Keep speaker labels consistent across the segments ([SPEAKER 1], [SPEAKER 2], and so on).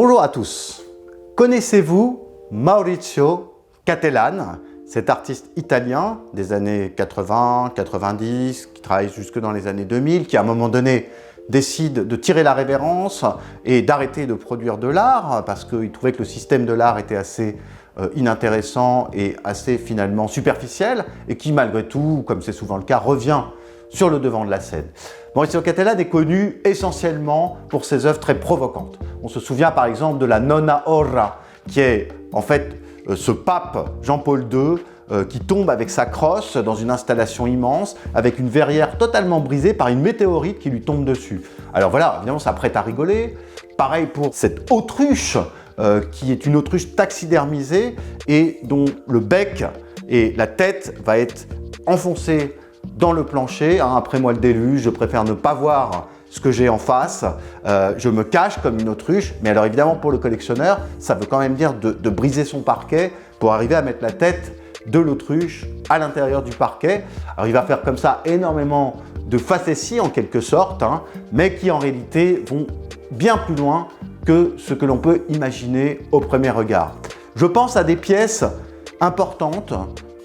[SPEAKER 1] Bonjour à tous. Connaissez-vous Maurizio Cattelan, cet artiste italien des années 80, 90, qui travaille jusque dans les années 2000, qui à un moment donné décide de tirer la révérence et d'arrêter de produire de l'art parce qu'il trouvait que le système de l'art était assez inintéressant et assez finalement superficiel et qui malgré tout, comme c'est souvent le cas, revient sur le devant de la scène. Maurizio Cattelan est connu essentiellement pour ses œuvres très provocantes. On se souvient par exemple de la Nonna Aurora, qui est en fait ce pape Jean-Paul II qui tombe avec sa crosse dans une installation immense, avec une verrière totalement brisée par une météorite qui lui tombe dessus. Alors voilà, évidemment ça prête à rigoler. Pareil pour cette autruche, qui est une autruche taxidermisée et dont le bec et la tête va être enfoncés dans le plancher. Après moi le déluge, je préfère ne pas voir ce que j'ai en face. Je me cache comme une autruche, mais alors évidemment pour le collectionneur, ça veut quand même dire de briser son parquet pour arriver à mettre la tête de l'autruche à l'intérieur du parquet. Alors il va faire comme ça énormément de facéties en quelque sorte, mais qui en réalité vont bien plus loin que ce que l'on peut imaginer au premier regard. Je pense à des pièces importantes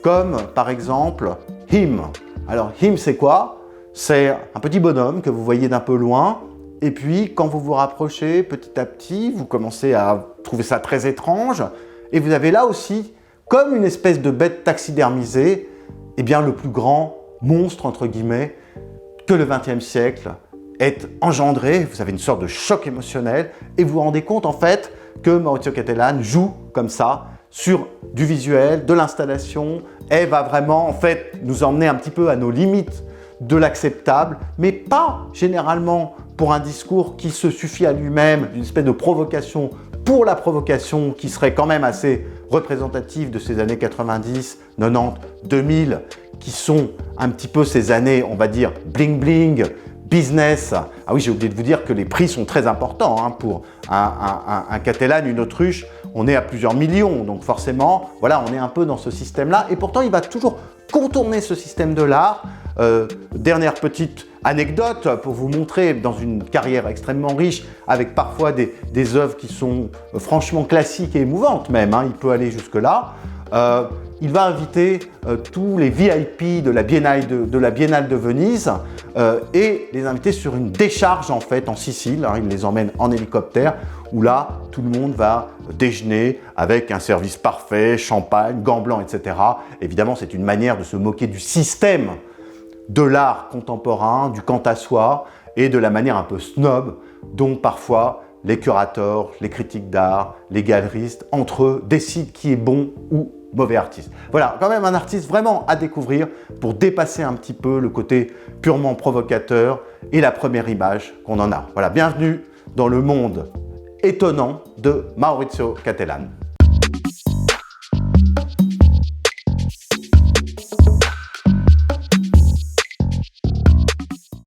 [SPEAKER 1] comme par exemple Him. Alors Him c'est quoi? C'est un petit bonhomme que vous voyez d'un peu loin et puis quand vous vous rapprochez petit à petit, vous commencez à trouver ça très étrange et vous avez là aussi comme une espèce de bête taxidermisée, eh bien le plus grand monstre entre guillemets que le XXe siècle ait engendré. Vous avez une sorte de choc émotionnel et vous vous rendez compte en fait que Maurizio Cattelan joue comme ça sur du visuel, de l'installation, et va vraiment en fait nous emmener un petit peu à nos limites de l'acceptable, mais pas généralement pour un discours qui se suffit à lui-même, d'une espèce de provocation pour la provocation qui serait quand même assez représentative de ces années 90, 90, 2000, qui sont un petit peu ces années, on va dire, bling bling, business. Ah oui, j'ai oublié de vous dire que les prix sont très importants pour un Cattelan, une autruche, on est à plusieurs millions, donc forcément, voilà, on est un peu dans ce système-là, et pourtant il va toujours contourner ce système de l'art. Dernière petite anecdote pour vous montrer dans une carrière extrêmement riche, avec parfois des œuvres qui sont franchement classiques et émouvantes même, il peut aller jusque-là. Il va inviter tous les VIP de la Biennale de Venise et les inviter sur une décharge en fait en Sicile. Il les emmène en hélicoptère où là tout le monde va déjeuner avec un service parfait, champagne, gants blancs, etc. Évidemment c'est une manière de se moquer du système de l'art contemporain, du quant à soi et de la manière un peu snob dont parfois les curateurs, les critiques d'art, les galeristes entre eux décident qui est bon ou mauvais artiste. Voilà, quand même un artiste vraiment à découvrir pour dépasser un petit peu le côté purement provocateur et la première image qu'on en a. Voilà, bienvenue dans le monde étonnant de Maurizio Cattelan.